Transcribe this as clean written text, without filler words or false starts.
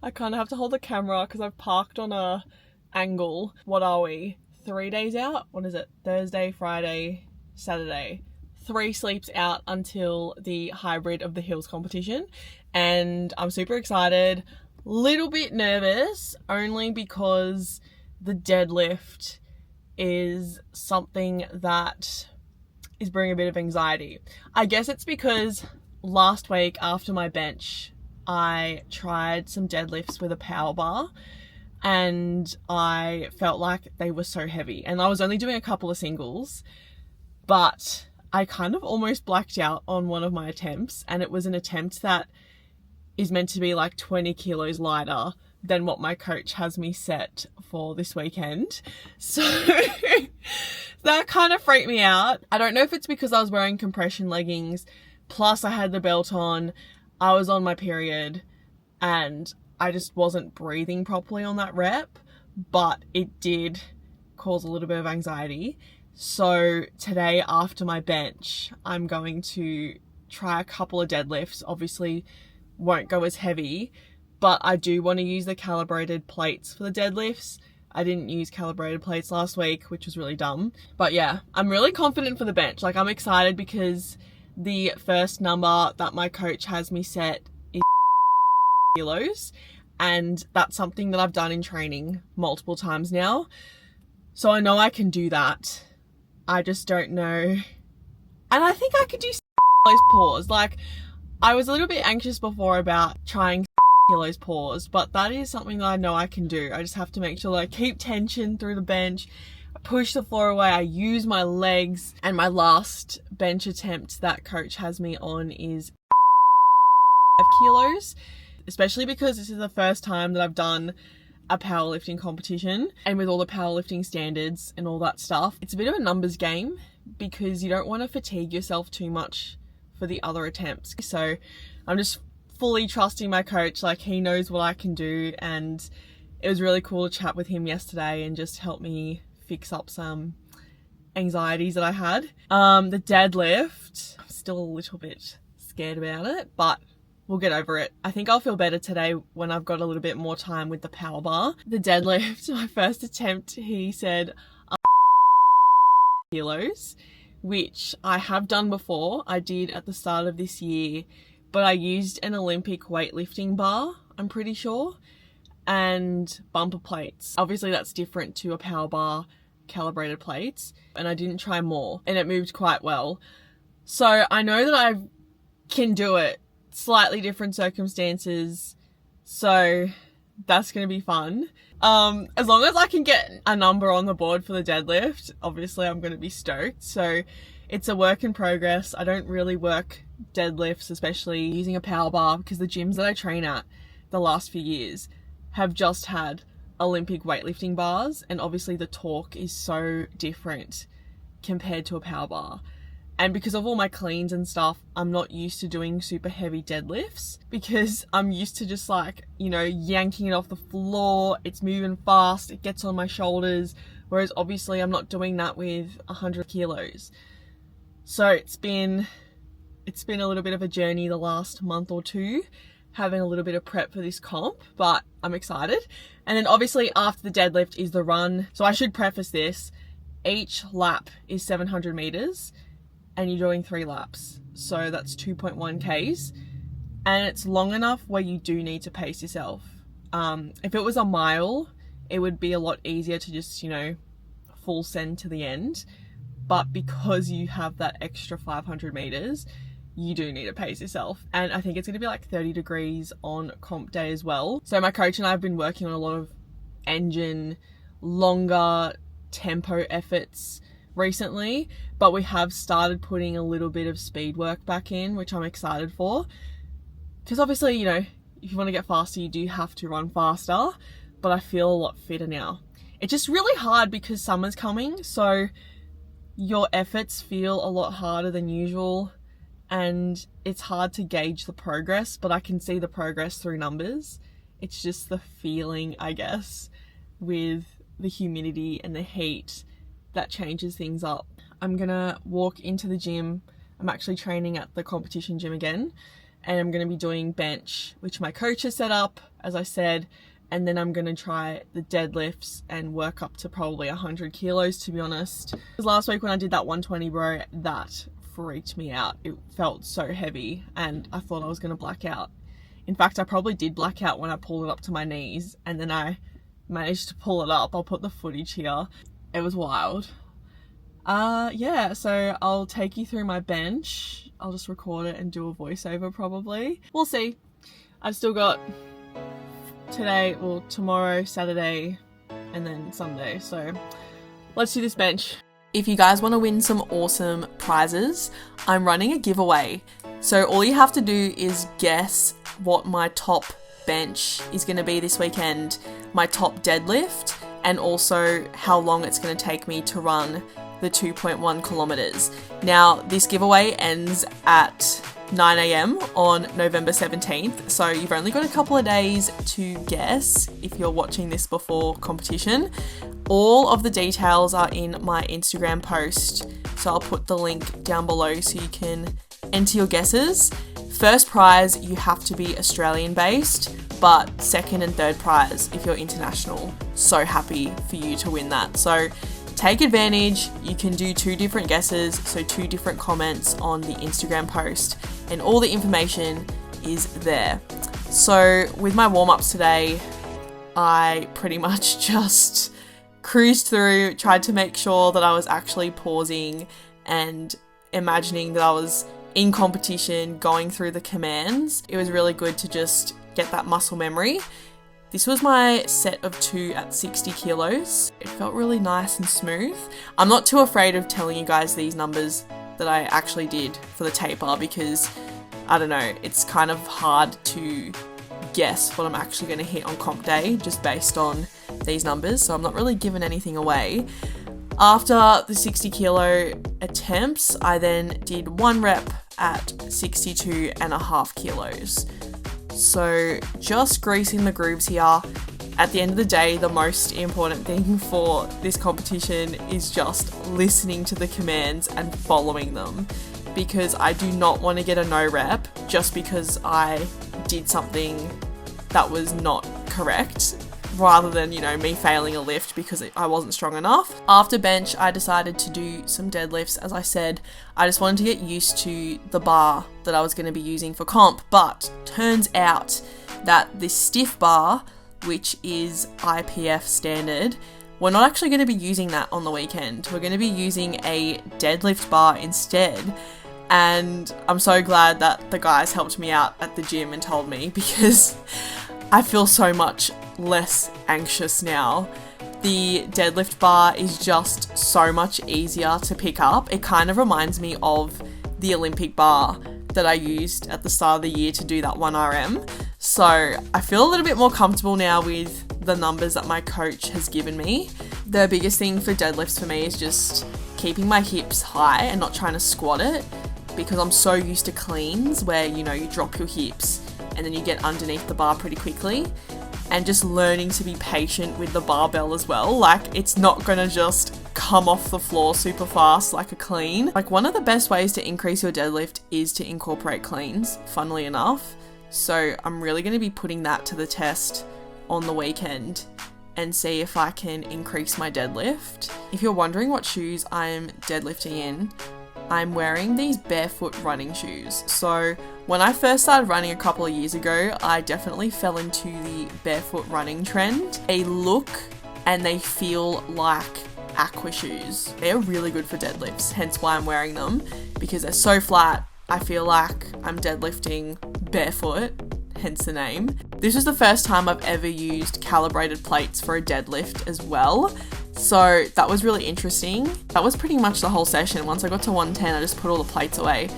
I kind of have to hold the camera because I've parked on a angle. What are we? 3 days out? What is it? Thursday, Friday, Saturday. 3 sleeps out until the hybrid of the hills competition. And I'm super excited. Little bit nervous only because the deadlift is something that is bringing a bit of anxiety. I guess it's because last week after my bench, I tried some deadlifts with a power bar and I felt like they were so heavy. And I was only doing a couple of singles, but I kind of almost blacked out on one of my attempts, and it was an attempt that is meant to be like 20 kilos lighter than what my coach has me set for this weekend. So that kind of freaked me out. I don't know if it's because I was wearing compression leggings, plus I had the belt on, I was on my period, and I just wasn't breathing properly on that rep, but it did cause a little bit of anxiety. So today after my bench, I'm going to try a couple of deadlifts. Obviously won't go as heavy, but I do want to use the calibrated plates for the deadlifts. I didn't use calibrated plates last week, which was really dumb. But yeah, I'm really confident for the bench. Like, I'm excited because the first number that my coach has me set is kilos, and that's something that I've done in training multiple times now. So I know I can do that. I just don't know. And I think I could do kilos pause. Like, I was a little bit anxious before about trying kilos pause, but that is something that I know I can do. I just have to make sure that I keep tension through the bench, push the floor away, I use my legs. And my last bench attempt that coach has me on is 5 kilos, especially because this is the first time that I've done a powerlifting competition, and with all the powerlifting standards and all that stuff, it's a bit of a numbers game because you don't want to fatigue yourself too much for the other attempts. So I'm just fully trusting my coach. Like, he knows what I can do, and it was really cool to chat with him yesterday and just help me fix up some anxieties that I had. The deadlift, I'm still a little bit scared about it, but we'll get over it. I think I'll feel better today when I've got a little bit more time with the power bar. The deadlift, my first attempt, he said kilos, which I have done before. I did at the start of this year, but I used an Olympic weightlifting bar, I'm pretty sure, and bumper plates. Obviously that's different to a power bar, calibrated plates, and I didn't try more, and it moved quite well. So I know that I can do it. Slightly different circumstances, so that's gonna be fun. As long as I can get a number on the board for the deadlift, obviously I'm gonna be stoked. So it's a work in progress. I don't really work deadlifts, especially using a power bar, because the gyms that I train at the last few years have just had Olympic weightlifting bars, and obviously the torque is so different compared to a power bar. And because of all my cleans and stuff, I'm not used to doing super heavy deadlifts because I'm used to just like, you know, yanking it off the floor. It's moving fast. It gets on my shoulders. Whereas obviously I'm not doing that with 100 kilos. So it's been a little bit of a journey the last month or two, having a little bit of prep for this comp, but I'm excited. And then obviously after the deadlift is the run. So I should preface this. Each lap is 700 meters. And you're doing 3 laps, so that's 2.1 Ks, and it's long enough where you do need to pace yourself. If it was a mile, it would be a lot easier to just, you know, full send to the end, but because you have that extra 500 meters, you do need to pace yourself. And I think it's going to be like 30 degrees on comp day as well. So my coach and I have been working on a lot of engine, longer tempo efforts recently, but we have started putting a little bit of speed work back in, which I'm excited for, because obviously, you know, if you want to get faster, you do have to run faster, but I feel a lot fitter now. It's just really hard because summer's coming, so your efforts feel a lot harder than usual, and it's hard to gauge the progress, but I can see the progress through numbers. It's just the feeling, I guess, with the humidity and the heat that changes things up. I'm gonna walk into the gym. I'm actually training at the competition gym again, and I'm going to be doing bench, which my coach has set up, as I said, and then I'm going to try the deadlifts and work up to probably 100 kilos, to be honest. Because last week when I did that 120 bro, that freaked me out. It felt so heavy and I thought I was going to black out. In fact, I probably did black out when I pulled it up to my knees, and then I managed to pull it up. I'll put the footage here. It was wild. Yeah, so I'll take you through my bench. I'll just record it and do a voiceover probably. We'll see. I've still got tomorrow, Saturday, and then Sunday. So let's do this bench. If you guys want to win some awesome prizes, I'm running a giveaway. So all you have to do is guess what my top bench is going to be this weekend, my top deadlift, and also how long it's going to take me to run the 2.1 kilometers. Now, this giveaway ends at 9 a.m. on November 17th, so you've only got a couple of days to guess if you're watching this before competition. All of the details are in my Instagram post, so I'll put the link down below so you can enter your guesses. First prize, you have to be Australian based, but second and third prize if you're international. So happy for you to win that. So take advantage. You can do 2 different guesses, so 2 different comments on the Instagram post, and all the information is there. So with my warm-ups today, I pretty much just cruised through, tried to make sure that I was actually pausing and imagining that I was in competition, going through the commands. It was really good to just get that muscle memory. This was my set of 2 at 60 kilos. It felt really nice and smooth. I'm not too afraid of telling you guys these numbers that I actually did for the taper because, I don't know, it's kind of hard to guess what I'm actually going to hit on comp day just based on these numbers, so I'm not really giving anything away. After the 60 kilo attempts, I then did 1 rep at 62.5 kilos. So just greasing the grooves here. At the end of the day, the most important thing for this competition is just listening to the commands and following them, because I do not want to get a no rep just because I did something that was not correct, rather than, me failing a lift because I wasn't strong enough. After bench, I decided to do some deadlifts. As I said, I just wanted to get used to the bar that I was going to be using for comp, but turns out that this stiff bar, which is IPF standard, we're not actually going to be using that on the weekend. We're going to be using a deadlift bar instead. And I'm so glad that the guys helped me out at the gym and told me, because I feel so much less anxious now. The deadlift bar is just so much easier to pick up. It kind of reminds me of the Olympic bar that I used at the start of the year to do that 1RM. So I feel a little bit more comfortable now with the numbers that my coach has given me. The biggest thing for deadlifts for me is just keeping my hips high and not trying to squat it, because I'm so used to cleans where, you drop your hips and then you get underneath the bar pretty quickly, and just learning to be patient with the barbell as well. Like, it's not gonna just come off the floor super fast like a clean. Like, one of the best ways to increase your deadlift is to incorporate cleans, funnily enough. So I'm really gonna be putting that to the test on the weekend and see if I can increase my deadlift. If you're wondering what shoes I'm deadlifting in, I'm wearing these barefoot running shoes. So when I first started running a couple of years ago, I definitely fell into the barefoot running trend. They look and they feel like aqua shoes. They're really good for deadlifts, hence why I'm wearing them, because they're so flat. I feel like I'm deadlifting barefoot, hence the name. This was the first time I've ever used calibrated plates for a deadlift as well. So that was really interesting. That was pretty much the whole session. Once I got to 110, I just put all the plates away